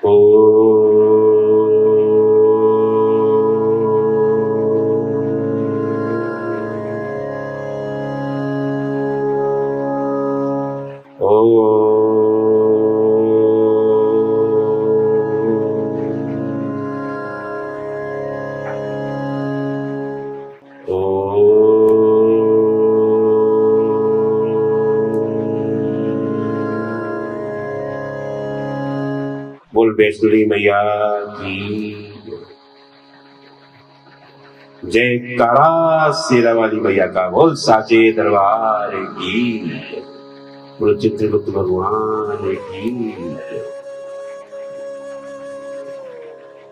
ओ बोल वैष्णवी मैया की जयकारा, शेरा वाली मैया का बोल, साचे दरबार की बोल, चित्रगुप्त भगवान की।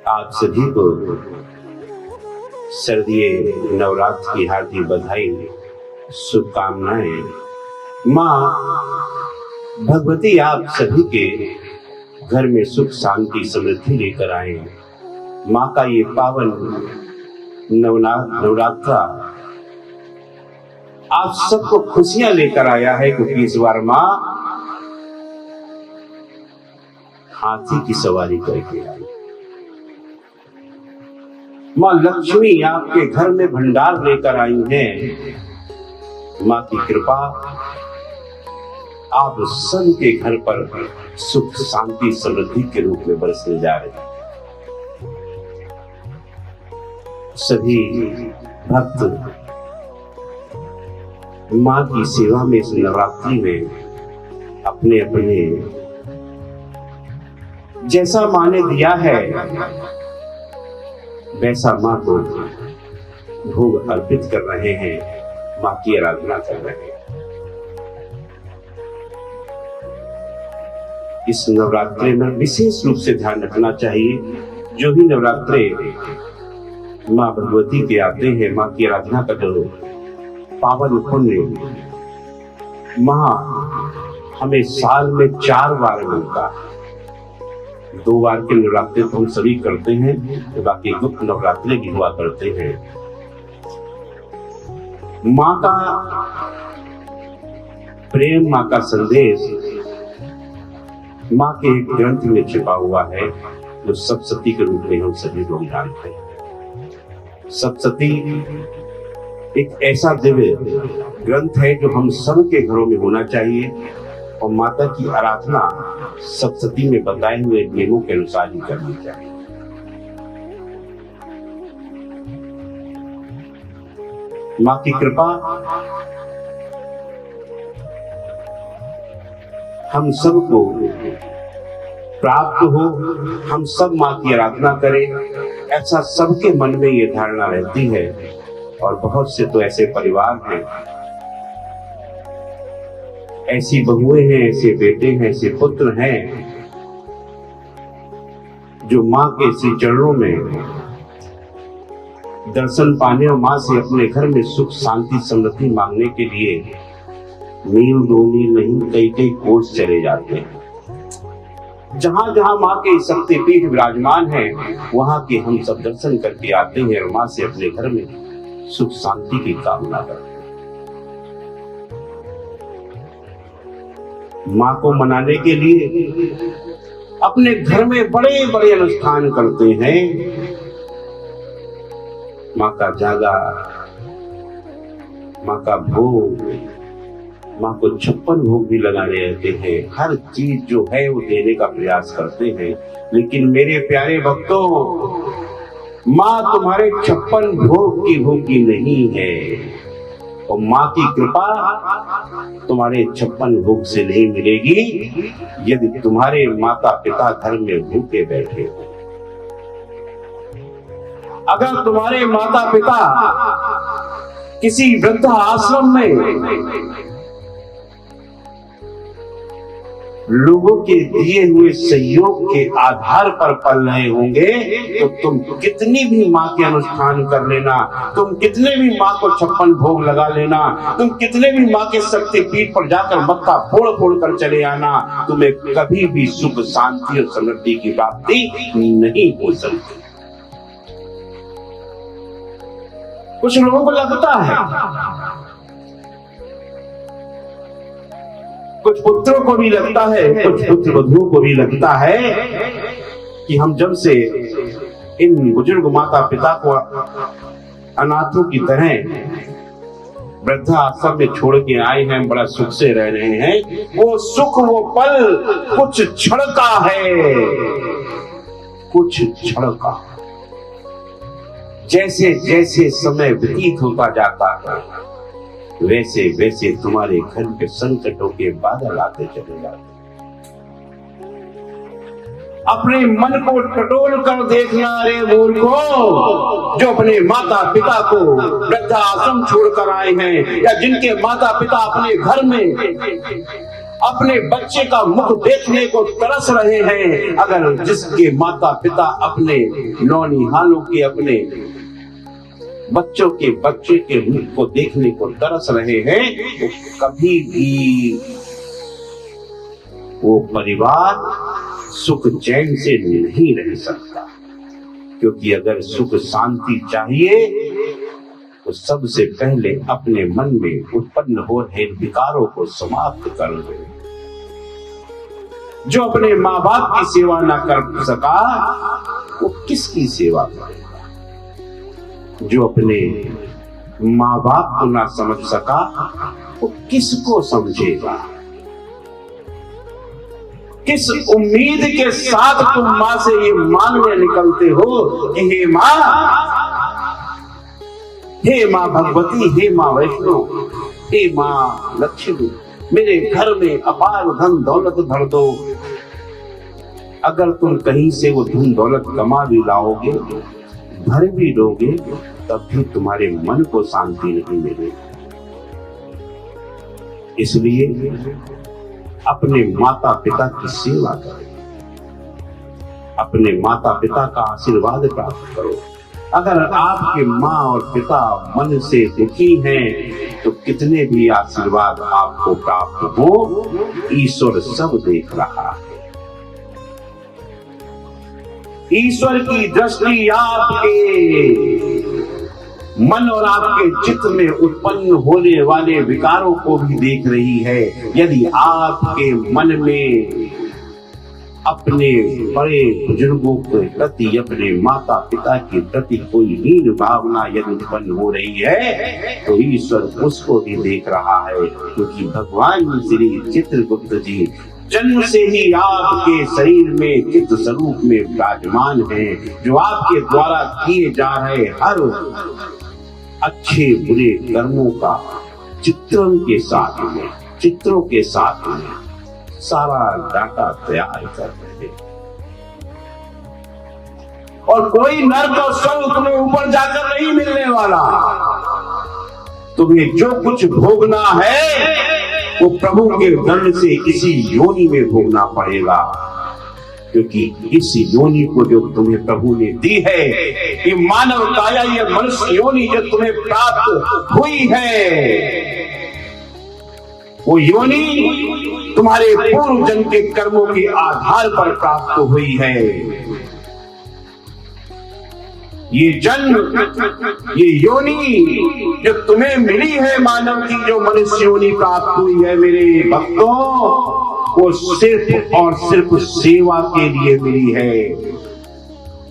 आप सभी को सर्दीय नवरात्र की हार्दिक बधाई, शुभकामनाएं। माँ भगवती आप सभी के घर में सुख शांति समृद्धि लेकर आए। माँ का ये पावन नवरात्रा आप सबको खुशियां लेकर आया है, क्योंकि इस बार माँ हाथी की सवारी करके आई। माँ लक्ष्मी आपके घर में भंडार लेकर आई हैं। माँ की कृपा आप सबके घर पर सुख शांति समृद्धि के रूप में बरसने जा रहे हैं। सभी भक्त माँ की सेवा में इस नवरात्रि में अपने अपने जैसा माँ ने दिया है वैसा माँ को भोग अर्पित कर रहे हैं, माँ की आराधना कर रहे हैं। इस नवरात्रि में विशेष रूप से ध्यान रखना चाहिए। जो भी नवरात्रे माँ भगवती के आते हैं, माँ की आराधना का जो पावन पुण्य माँ हमें साल में 4 बार मिलता है। 2 बार के नवरात्रे तो हम सभी करते हैं, तो बाकी गुप्त नवरात्रे भी हुआ करते हैं। माँ का प्रेम, माँ का संदेश माँ के एक ग्रंथ में छिपा हुआ है, जो सप्तशती के रूप में हम सभी लोग जानते हैं। सप्तशती एक ऐसा दिव्य ग्रंथ है जो हम सबके घरों में होना चाहिए, और माता की आराधना सप्तशती में बताए हुए नियमों के अनुसार ही करनी चाहिए। माँ की कृपा हम सबको प्राप्त हो, हम सब माँ की आराधना करें, ऐसा सबके मन में ये धारणा रहती है। और बहुत से तो ऐसे परिवार हैं, ऐसी बहुएं हैं, ऐसे बेटे हैं, ऐसे पुत्र हैं जो माँ के श्री चरणों में दर्शन पाने और माँ से अपने घर में सुख शांति समृद्धि मांगने के लिए मील 2 मील नहीं, कई कोस चले जाते हैं। जहां जहां माँ के शक्तिपीठ विराजमान है, वहां के हम सब दर्शन करके आते हैं और माँ से अपने घर में सुख शांति की कामना करते हैं। माँ को मनाने के लिए अपने घर में बड़े बड़े अनुष्ठान करते हैं। माँ का जागा, माँ का भोग, माँ को 56 भोग भी लगाने रहते हैं। हर चीज जो है वो देने का प्रयास करते हैं। लेकिन मेरे प्यारे भक्तों, माँ तुम्हारे 56 भोग की भूखी नहीं है, और माँ की कृपा तुम्हारे 56 भोग से नहीं मिलेगी यदि तुम्हारे माता पिता घर में भूखे बैठे हो। अगर तुम्हारे माता पिता किसी वृद्ध आश्रम में लोगों के दिए हुए सहयोग के आधार पर पल रहे होंगे, तो तुम कितनी भी माँ के अनुष्ठान कर लेना, तुम कितने भी माँ को 56 भोग लगा लेना, तुम कितने भी माँ के शक्तिपीठ पर जाकर मक्का फोड़ फोड़ कर चले आना, तुम्हें कभी भी सुख शांति और समृद्धि की प्राप्ति नहीं हो सकती। कुछ लोगों को लगता है, कुछ पुत्रों को भी लगता है, कुछ पुत्र वधुओं को भी लगता है कि हम जब से इन बुजुर्ग माता पिता को अनाथों की तरह वृद्धा आश्रम में छोड़ के आए हैं, बड़ा सुख से रह रहे हैं। वो सुख, वो पल कुछ क्षण का है, कुछ क्षण का। जैसे जैसे समय व्यतीत होता जाता है, वैसे वैसे तुम्हारे घर के संकटों के बादल आते चले जाते। अपने मन को टटोल कर देखना रे मूर्खों, जो अपने माता पिता को वृद्धा आश्रम छोड़कर आए हैं, या जिनके माता पिता अपने घर में अपने बच्चे का मुख देखने को तरस रहे हैं, अगर जिसके माता पिता अपने नौनिहालों के, अपने बच्चों के बच्चे के मुख को देखने को तरस रहे हैं, तो कभी भी वो परिवार सुख चैन से नहीं रह सकता। क्योंकि अगर सुख शांति चाहिए तो सबसे पहले अपने मन में उत्पन्न हो रहे विकारों को समाप्त कर दो। जो अपने माँ बाप की सेवा ना कर सका वो किसकी सेवा करेगा? जो अपने माँ बाप को ना समझ सका वो किसको समझेगा? किस उम्मीद के साथ तुम मां से ये मांगने निकलते हो कि हे मां भगवती, हे मां वैष्णो, हे मां लक्ष्मी, मेरे घर में अपार धन दौलत भर दो। अगर तुम कहीं से वो धन दौलत कमा भी लाओगे, भर भी दोगे, तब भी तुम्हारे मन को शांति नहीं मिलेगी। इसलिए अपने माता पिता की सेवा करो, अपने माता पिता का आशीर्वाद प्राप्त करो। अगर आपके माँ और पिता मन से दुखी हैं, तो कितने भी आशीर्वाद आपको प्राप्त हो, ईश्वर सब देख रहा है। ईश्वर की दृष्टि आपके मन और आपके चित्त में उत्पन्न होने वाले विकारों को भी देख रही है। यदि आपके मन में अपने बड़े बुजुर्गों के प्रति, अपने माता पिता के प्रति कोई हीन भावना यदि उत्पन्न हो रही है, तो ईश्वर उसको भी देख रहा है। क्योंकि भगवान श्री चित्रगुप्त जी जन्म से ही आपके शरीर में चित्त स्वरूप में विराजमान है, जो आपके द्वारा किए जा रहे हर अच्छे बुरे कर्मों का चित्रों के साथ में सारा डाटा तैयार कर रहे हैं। और कोई नर्क और स्वर्ग तुम्हें ऊपर जाकर नहीं मिलने वाला। तुम्हें जो कुछ भोगना है वो प्रभु के दंड से इसी योनि में भोगना पड़ेगा। क्योंकि इस योनि को जो तुम्हें प्रभु ने दी है, ये मानव काया, ये मनुष्य योनि जो तुम्हें प्राप्त हुई है, वो योनि तुम्हारे पूर्व जन्म के कर्मों के आधार पर प्राप्त हुई है। ये जन्म, ये योनि जो तुम्हें मिली है मानव की, जो मनुष्य योनि प्राप्त हुई है मेरे भक्तों, वो सिर्फ और सिर्फ सेवा के लिए मिली है।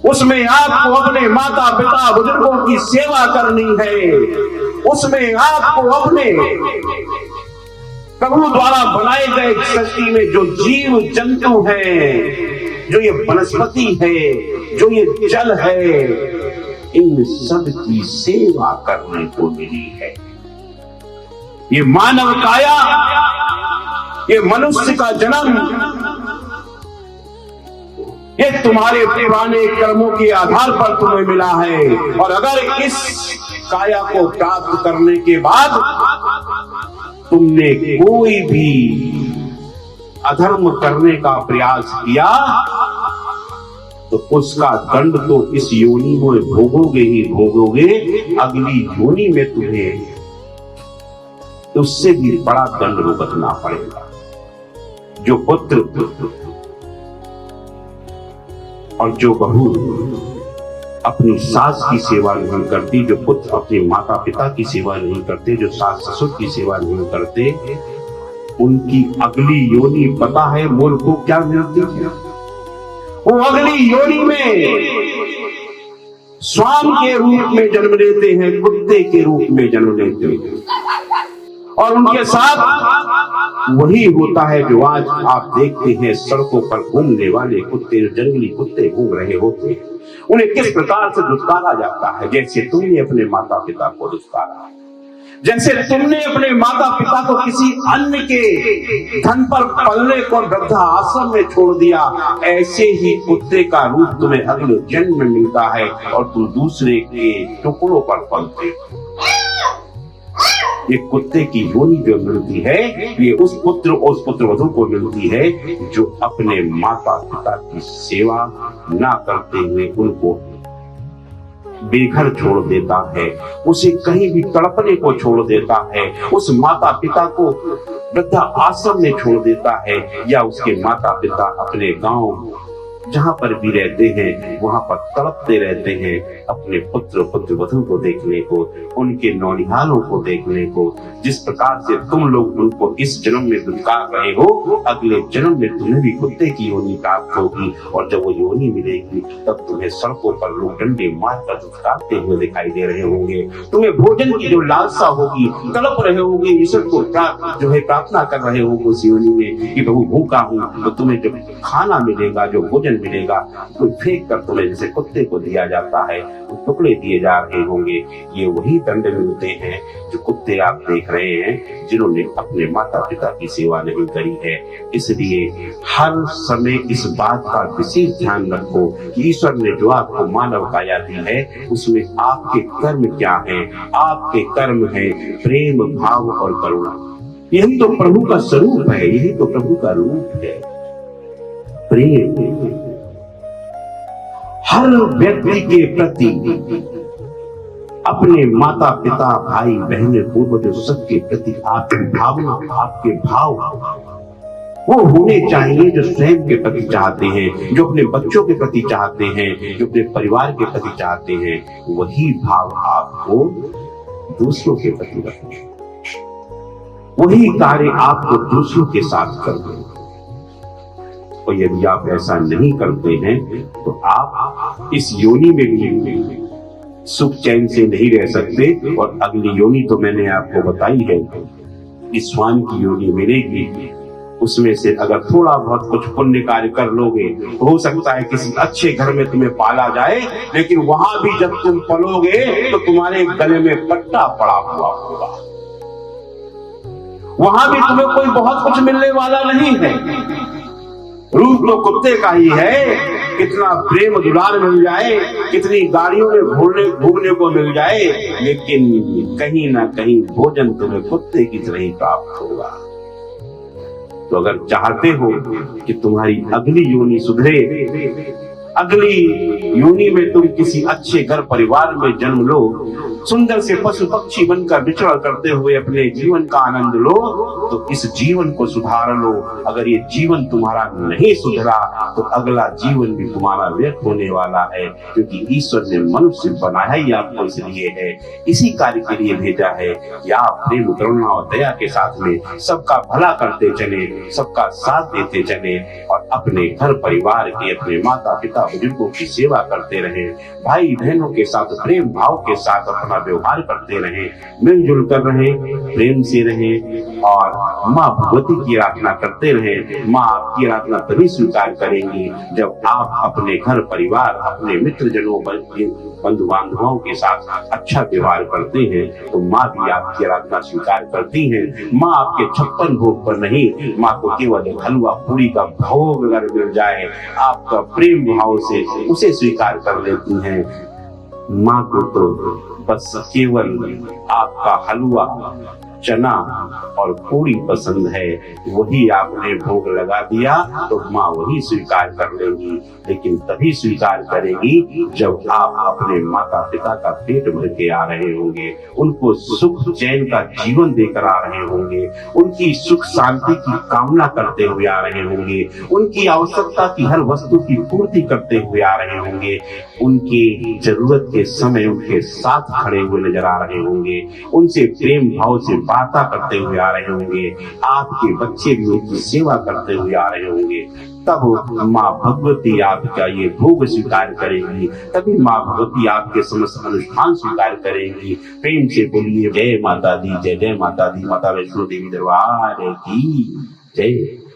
उसमें आपको अपने माता पिता बुजुर्गों की सेवा करनी है। उसमें आपको अपने प्रभु द्वारा बनाए गए सृष्टि में जो जीव जंतु हैं, जो ये वनस्पति है, जो ये जल है, इन सब की सेवा करने को मिली है। ये मानव काया, ये मनुष्य का जन्म, ये तुम्हारे पुराने कर्मों के आधार पर तुम्हें मिला है। और अगर इस काया को प्राप्त करने के बाद तुमने कोई भी अधर्म करने का प्रयास किया, तो उसका दंड तो इस योनि में भोगोगे ही भोगोगे। अगली योनि में तुम्हें उससे भी बड़ा दंड भुगतना पड़ेगा। जो पुत्र और जो बहू अपनी सास की सेवा नहीं करती, जो पुत्र अपने माता पिता की सेवा नहीं करते, जो सास ससुर की सेवा नहीं करते, उनकी अगली योनि पता है मूल को क्या मिलती है? वो अगली योनि में श्वान के रूप में जन्म लेते हैं, कुत्ते के रूप में जन्म लेते हैं, और उनके साथ वही होता है जो आज आप देखते हैं सड़कों पर घूमने वाले कुत्ते, जंगली कुत्ते घूम रहे होते हैं। उन्हें किस प्रकार से दुत्कारा जाता है, जैसे तुमने अपने माता पिता को दुत्कारा, जैसे तुमने अपने माता पिता को किसी अन्य के धन पर पलने को वृद्धा आश्रम में छोड़ दिया, ऐसे ही कुत्ते का रूप तुम्हें अगले जन्म में मिलता है और तुम दूसरे के टुकड़ों पर पलते हो। ये कुत्ते की योनि जो मिलती है, ये उस पुत्र वधू को मिलती है जो अपने माता पिता की सेवा ना करते हुए उनको बेघर छोड़ देता है, उसे कहीं भी तड़पने को छोड़ देता है, उस माता पिता को वृद्धा आश्रम में छोड़ देता है, या उसके माता पिता अपने गांव जहां पर भी रहते हैं वहां पर तड़पते रहते हैं अपने पुत्र वधू को देखने को, उनके नौनिहालों को देखने को। जिस प्रकार से तुम लोग उनको इस जन्म में दुत्कार रहे हो, अगले जन्म में तुम्हें भी कुत्ते की योनि प्राप्त होगी, और जब वो योनि मिलेगी तब तुम्हें सड़कों पर लोग डंडे मारकर दुत्कारते हुए दिखाई दे रहे होंगे। तुम्हें भोजन की जो लालसा होगी, तड़प रहे होंगे, ईश्वर को जो है प्रार्थना कर रहे होंगे उस योनि में कि प्रभु भूखा हूं, तो तुम्हें जब खाना मिलेगा, जो भोजन मिलेगा, तो फेंक कर तुम्हें जैसे कुत्ते को दिया जाता है, टुकड़े दिए जा रहे होंगे। ये वही दंड मिलते हैं जो कुत्ते आप देख रहे हैं, जिन्होंने अपने माता पिता की सेवा नहीं करी है। इसलिए हर समय इस बात का विशेष ध्यान रखो कि ईश्वर ने जो आपको मानव काया दी है, उसमें आपके कर्म क्या हैं। आपके कर्म है प्रेम, भाव और करुणा। यही तो प्रभु का स्वरूप है, यही तो प्रभु का रूप है, प्रेम। हर व्यक्ति के प्रति, अपने माता पिता, भाई बहन, पूर्वज, सबके प्रति आपकी भावना, आपके भाव वो होने चाहिए जो स्वयं के प्रति चाहते हैं, जो अपने बच्चों के प्रति चाहते हैं, जो अपने परिवार के प्रति चाहते हैं। वही भाव आपको दूसरों के प्रति रखना, वही कार्य आपको दूसरों के साथ करना। और यदि आप ऐसा नहीं करते हैं तो आप इस योनि में भी सुख चैन से नहीं रह सकते। और अगली योनि तो मैंने आपको बताई है कि श्वान की योनि मिलेगी, उसमें से अगर थोड़ा बहुत कुछ पुण्य कार्य कर लोगे तो हो सकता है किसी अच्छे घर में तुम्हें पाला जाए, लेकिन वहां भी जब तुम पलोगे तो तुम्हारे गले में पट्टा पड़ा हुआ होगा, वहां भी तुम्हें कोई बहुत कुछ मिलने वाला नहीं है। रूप तो कुत्ते का ही है, कितना प्रेम दुलार मिल जाए, कितनी गाड़ियों में घूमने को मिल जाए, लेकिन कहीं ना कहीं भोजन तुम्हें कुत्ते की तरह ही प्राप्त होगा। तो अगर चाहते हो कि तुम्हारी अगली योनि सुधरे, अगली योनि में तुम किसी अच्छे घर परिवार में जन्म लो, सुंदर से पशु पक्षी बनकर विचरण करते हुए अपने जीवन का आनंद लो, तो इस जीवन को सुधार लो। अगर ये जीवन तुम्हारा नहीं सुधरा तो अगला जीवन भी तुम्हारा व्यर्थ होने वाला है, क्योंकि ईश्वर ने मनुष्य बनाया ही आपको इसलिए है, इसी कार्य के लिए भेजा है कि आप प्रेम, करुणा और दया के साथ में सबका भला करते चले, सबका साथ देते चले, और अपने घर परिवार की, अपने माता पिता बुजुर्गों की सेवा करते रहे, भाई बहनों के साथ प्रेम भाव के साथ अपना व्यवहार करते रहे, मिलजुल कर रहे, प्रेम से रहे, और माँ भगवती की आराधना करते रहे। माँ आपकी आराधना तभी स्वीकार करेंगी जब आप अपने घर परिवार, अपने मित्र जनों, बंधु बांधवों के साथ अच्छा व्यवहार करते हैं, तो माँ भी आपकी आराधना स्वीकार करती है। माँ आपके 56 भोग पर नहीं, माँ को केवल एक हलवा पूरी का भोग अगर मिल जाए, आपका प्रेम भाव से उसे स्वीकार कर लेती हैं। माँ को तो बस केवल आपका हलवा, चना और पूरी पसंद है, वही आपने भोग लगा दिया तो माँ वही स्वीकार कर लेगी, लेकिन तभी स्वीकार करेगी जब आप अपने माता पिता का पेट भर के आ रहे होंगे, उनको सुख चैन का जीवन देकर आ रहे होंगे, उनकी सुख शांति की कामना करते हुए आ रहे होंगे, उनकी आवश्यकता की हर वस्तु की पूर्ति करते हुए आ रहे होंगे, उनकी जरूरत के समय उनके साथ खड़े हुए नजर आ रहे होंगे, उनसे प्रेम भाव से वार्ता करते हुए आ रहे होंगे, आपके बच्चे भी उनकी सेवा करते हुए आ रहे होंगे, तब माँ भगवती आपका ये भोग स्वीकार करेंगी, तभी माँ भगवती आपके समस्त अनुष्ठान स्वीकार करेंगी। प्रेम से बोलिए जय माता दी, जय जय माता दी। माता वैष्णो देवी दरबार की जय।